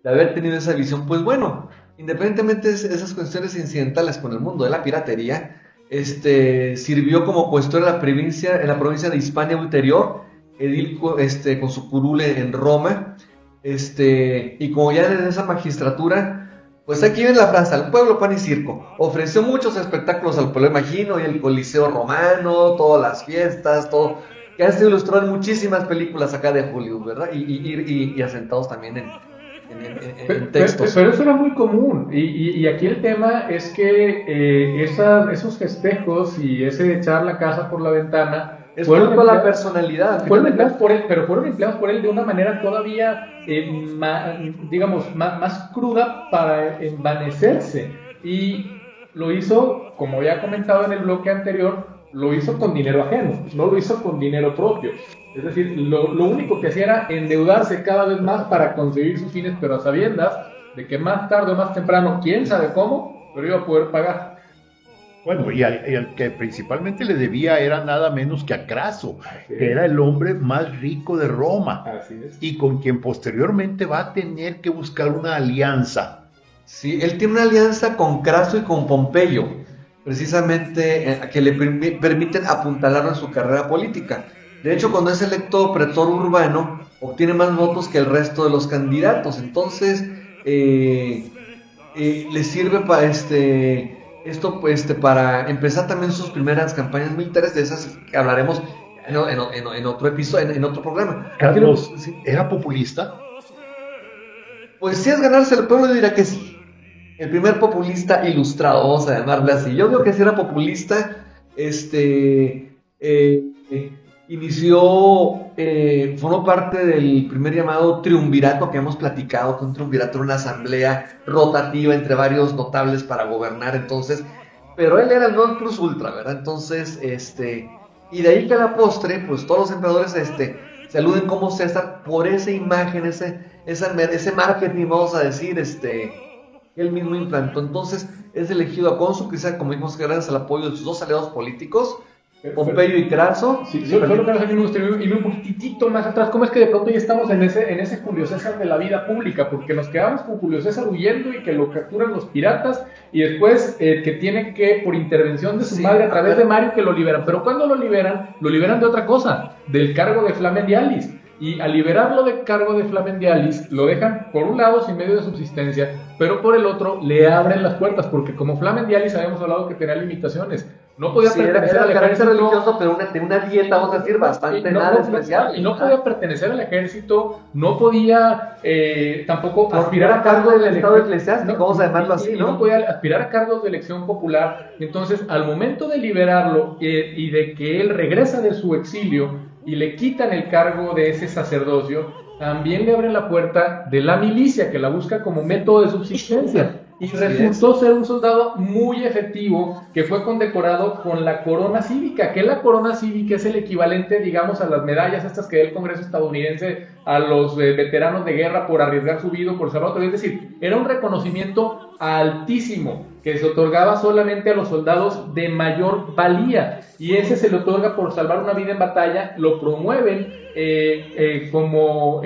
Speaker 4: haber tenido esa visión. Pues bueno, independientemente de esas cuestiones incidentales con el mundo de la piratería, sirvió como cuestor en la provincia de Hispania Ulterior, edil con su curul en Roma, y como ya en esa magistratura, pues aquí viene la frase: al pueblo pan y circo. Ofreció muchos espectáculos al pueblo, imagino, y el Coliseo Romano, todas las fiestas, todo, que ha sido ilustrado en muchísimas películas acá de Hollywood, ¿verdad? Y asentados también en textos.
Speaker 3: Pero eso era muy común, y aquí el tema es que esos festejos y ese echar la casa por la ventana
Speaker 4: fueron por la personalidad.
Speaker 3: Fueron empleados por él, pero fueron empleados por él de una manera todavía, más cruda para envanecerse. Y lo hizo, como ya he comentado en el bloque anterior, lo hizo con dinero ajeno, no lo hizo con dinero propio. Es decir, lo único que hacía era endeudarse cada vez más para conseguir sus fines, pero a sabiendas de que más tarde o más temprano, quién sabe cómo, pero iba a poder pagar.
Speaker 2: Bueno, y al que principalmente le debía era nada menos que a Craso, que era el hombre más rico de Roma.
Speaker 3: Así es.
Speaker 2: Y con quien posteriormente va a tener que buscar una alianza.
Speaker 4: Sí, él tiene una alianza con Craso y con Pompeyo, precisamente que le permiten apuntalarlo en su carrera política. De hecho, cuando es electo pretor urbano, obtiene más votos que el resto de los candidatos. Entonces, le sirve para para empezar también sus primeras campañas militares, de esas que hablaremos en otro episodio, en otro programa.
Speaker 2: Carlos, ¿era populista?
Speaker 4: Pues si es ganarse el pueblo, yo diría que sí. El primer populista ilustrado, vamos a llamarle así. Yo creo que sí era populista. Formó parte del primer llamado triunvirato que hemos platicado, que un triunvirato era una asamblea rotativa entre varios notables para gobernar, entonces, pero él era el non plus ultra, ¿verdad? Entonces, y de ahí que a la postre, pues todos los emperadores, se aluden como César por esa imagen, ese marketing, vamos a decir, él mismo implantó. Entonces, es elegido a cónsul, quizá, como dijimos, gracias al apoyo de sus dos aliados políticos, Pompeyo y Craso.
Speaker 3: Sí, solo que aquí me gustaría irme un poquitito más atrás. ¿Cómo es que de pronto ya estamos en ese Julio César de la vida pública? Porque nos quedamos con Julio César huyendo y que lo capturan los piratas, y después que tiene que, por intervención de su madre a través de Mario, que lo liberan. Pero cuando lo liberan de otra cosa, del cargo de Flamen Dialis. Y al liberarlo del cargo de Flamen Dialis, lo dejan por un lado sin medio de subsistencia, pero por el otro le abren las puertas, porque como Flamen Dialis habíamos hablado que tenía limitaciones. No podía pertenecer al ejército
Speaker 4: religioso, pero tenía una dieta, vamos a decir, bastante especial.
Speaker 3: Y no podía pertenecer al ejército, no podía tampoco
Speaker 4: aspirar a cargos del estado eclesiástico, vamos a llamarlo así, ¿no?
Speaker 3: No podía aspirar a cargos de elección popular. Entonces, al momento de liberarlo y de que él regresa de su exilio y le quitan el cargo de ese sacerdocio, también le abren la puerta de la milicia, que la busca como método de subsistencia. Y resultó ser un soldado muy efectivo, que fue condecorado con la corona cívica, que la corona cívica es el equivalente, digamos, a las medallas estas que da el Congreso estadounidense a los veteranos de guerra por arriesgar su vida, por salvar otro. Es decir, era un reconocimiento altísimo que se otorgaba solamente a los soldados de mayor valía, y ese se le otorga por salvar una vida en batalla. Lo promueven como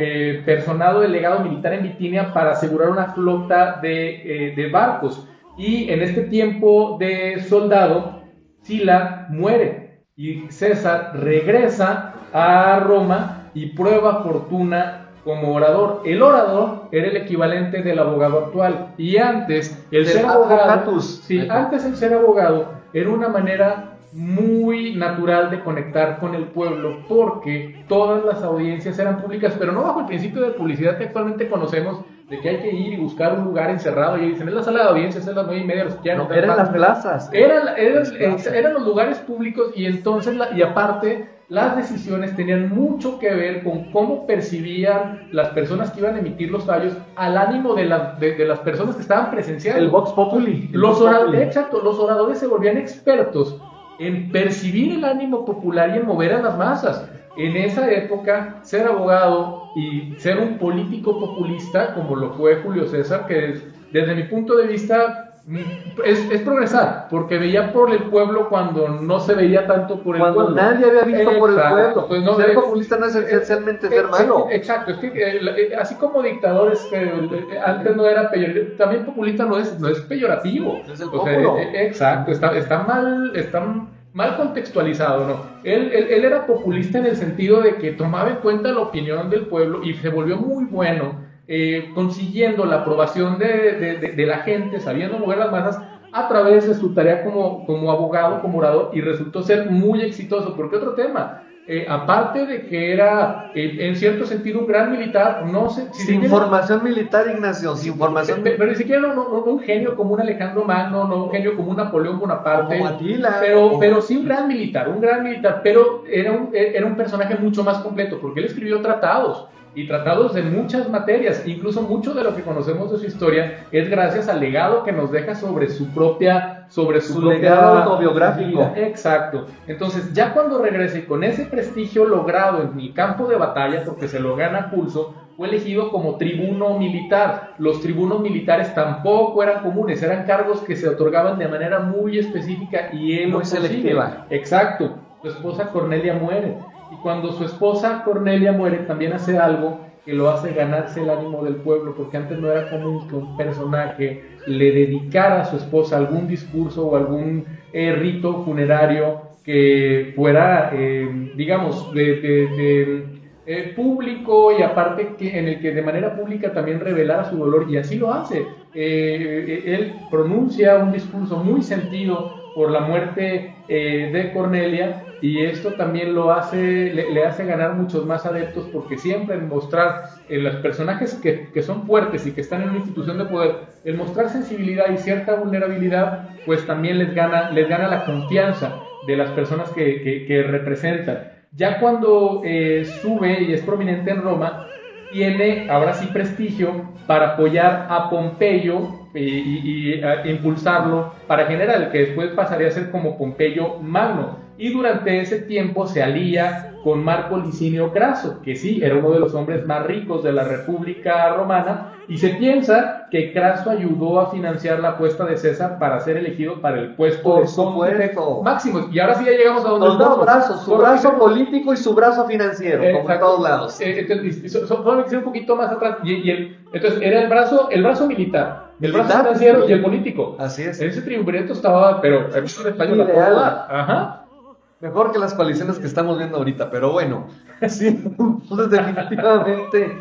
Speaker 3: personado delegado militar en Bitinia para asegurar una flota de barcos. Y en este tiempo de soldado, Sila muere y César regresa a Roma y prueba fortuna como orador. El orador era el equivalente del abogado actual, y antes el ser abogado, antes el ser abogado era una manera muy natural de conectar con el pueblo, porque todas las audiencias eran públicas, pero no bajo el principio de publicidad que actualmente conocemos, de que hay que ir y buscar un lugar encerrado y dicen, es la sala de audiencias, es las 9:30, los que quieran.
Speaker 4: No, eran las plazas.
Speaker 3: Eran los lugares públicos, y entonces, y aparte, las decisiones tenían mucho que ver con cómo percibían las personas que iban a emitir los fallos al ánimo de las personas que estaban presenciando.
Speaker 4: El Vox Populi.
Speaker 3: Los oradores se volvían expertos en percibir el ánimo popular y en mover a las masas. En esa época, ser abogado y ser un político populista, como lo fue Julio César, que desde mi punto de vista Es progresar, porque veía por el pueblo cuando no se veía tanto por el
Speaker 4: Cuando
Speaker 3: pueblo.
Speaker 4: nadie había visto por el pueblo.
Speaker 3: Pues no,
Speaker 4: ser populista no es esencialmente ser malo.
Speaker 3: Exacto, es que así como dictadores antes no era peyorativo, también populista no es peyorativo.
Speaker 4: Es el pueblo.
Speaker 3: Exacto, está mal contextualizado, ¿no? Él era populista en el sentido de que tomaba en cuenta la opinión del pueblo y se volvió muy bueno consiguiendo la aprobación de la gente, sabiendo mover las masas a través de su tarea como abogado, como orador, y resultó ser muy exitoso. Porque otro tema, aparte de que era en cierto sentido un gran militar, no sé...
Speaker 4: Sin formación militar, Ignacio, sin formación...
Speaker 3: Pero ni siquiera no un genio como un Alejandro Magno, no un genio como un Napoleón Bonaparte,
Speaker 4: como Atila,
Speaker 3: pero sí un gran militar, pero era un personaje mucho más completo, porque él escribió tratados, y tratados de muchas materias, incluso mucho de lo que conocemos de su historia es gracias al legado que nos deja sobre su
Speaker 4: legado autobiográfico.
Speaker 3: Vida. Exacto. Entonces, ya cuando regrese con ese prestigio logrado en el campo de batalla, porque se lo gana a pulso, fue elegido como tribuno militar. Los tribunos militares tampoco eran comunes, eran cargos que se otorgaban de manera muy específica y él
Speaker 4: muy selectiva.
Speaker 3: Exacto. Su esposa Cornelia muere. Y cuando su esposa Cornelia muere, también hace algo que lo hace ganarse el ánimo del pueblo, porque antes no era común que un personaje le dedicara a su esposa algún discurso o algún rito funerario que fuera, digamos, público, y aparte en el que de manera pública también revelara su dolor, y así lo hace. Él pronuncia un discurso muy sentido por la muerte de Cornelia, y esto también le hace ganar muchos más adeptos, porque siempre el mostrar en los personajes que son fuertes y que están en una institución de poder, el mostrar sensibilidad y cierta vulnerabilidad, pues también les gana la confianza de las personas que representan. Ya cuando sube y es prominente en Roma, tiene ahora sí prestigio para apoyar a Pompeyo y impulsarlo para generar el que después pasaría a ser como Pompeyo Magno. Y durante ese tiempo se alía con Marco Licinio Craso, que sí, era uno de los hombres más ricos de la República Romana, y se piensa que Craso ayudó a financiar la apuesta de César para ser elegido para el puesto
Speaker 4: Por
Speaker 3: de
Speaker 4: supuesto.
Speaker 3: Máximo. Y ahora sí ya llegamos a donde
Speaker 4: los dos brazos, su brazo político y su brazo financiero, como en todos lados.
Speaker 3: Entonces, un poquito más atrás, entonces era el brazo militar, el brazo financiero y el político.
Speaker 4: Así es.
Speaker 3: Ese triunvirato estaba, pero en español la puedo dar. Ajá.
Speaker 4: Mejor que las coaliciones que estamos viendo ahorita, pero bueno, sí, entonces definitivamente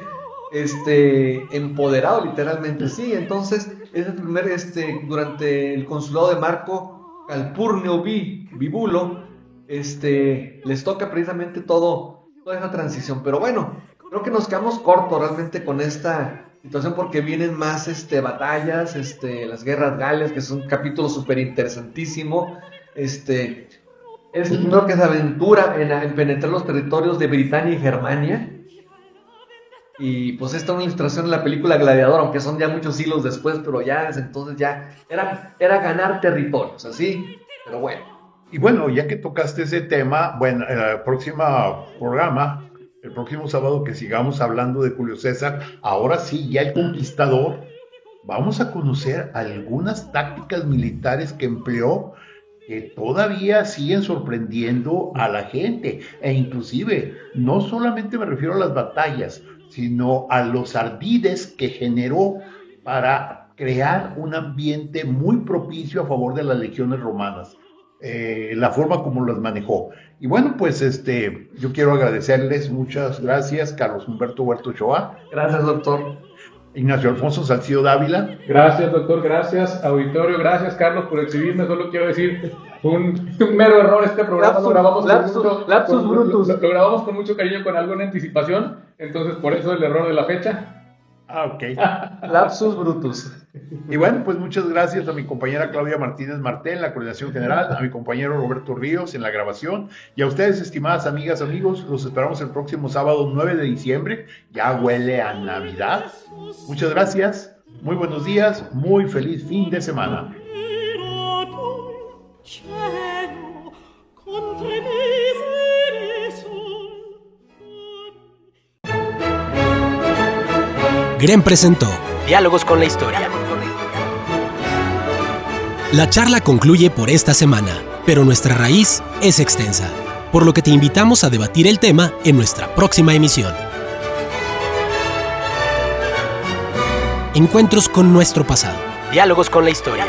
Speaker 4: empoderado literalmente, sí. Entonces es el primer, durante el consulado de Marco Calpurnio Bíbulo, les toca precisamente toda esa transición. Pero bueno, creo que nos quedamos cortos realmente con esta situación, porque vienen más batallas, las guerras gales, que es un capítulo súper interesantísimo. Es el primero que se aventura en penetrar los territorios de Britania y Germania. Y pues esta es una ilustración de la película Gladiador, aunque son ya muchos siglos después, pero ya desde entonces ya era ganar territorios, así, pero bueno.
Speaker 2: Y bueno, ya que tocaste ese tema, bueno, en el próximo programa, el próximo sábado que sigamos hablando de Julio César, ahora sí, ya el conquistador, vamos a conocer algunas tácticas militares que empleó, que todavía siguen sorprendiendo a la gente, e inclusive no solamente me refiero a las batallas, sino a los ardides que generó para crear un ambiente muy propicio a favor de las legiones romanas, la forma como las manejó. Y bueno, pues yo quiero agradecerles, muchas gracias, Carlos Humberto Huerta Ochoa.
Speaker 4: Gracias, doctor.
Speaker 2: Ignacio Alfonso Salcido Dávila.
Speaker 3: Gracias, doctor, gracias, auditorio, gracias, Carlos, por exhibirme. Solo quiero decir, un mero error este programa. Lo grabamos lo grabamos con mucho cariño, con algo en anticipación, entonces por eso el error de la fecha.
Speaker 2: Ok.
Speaker 4: Lapsus brutus.
Speaker 2: Y bueno, pues muchas gracias a mi compañera Claudia Martínez Martel en la coordinación general, a mi compañero Roberto Ríos en la grabación, y a ustedes, estimadas amigas, amigos, los esperamos el próximo sábado 9 de diciembre. Ya huele a Navidad. Muchas gracias, muy buenos días, muy feliz fin de semana.
Speaker 1: GREN presentó Diálogos con la Historia. La charla concluye por esta semana, pero nuestra raíz es extensa, por lo que te invitamos a debatir el tema en nuestra próxima emisión. Encuentros con nuestro pasado. Diálogos con la historia.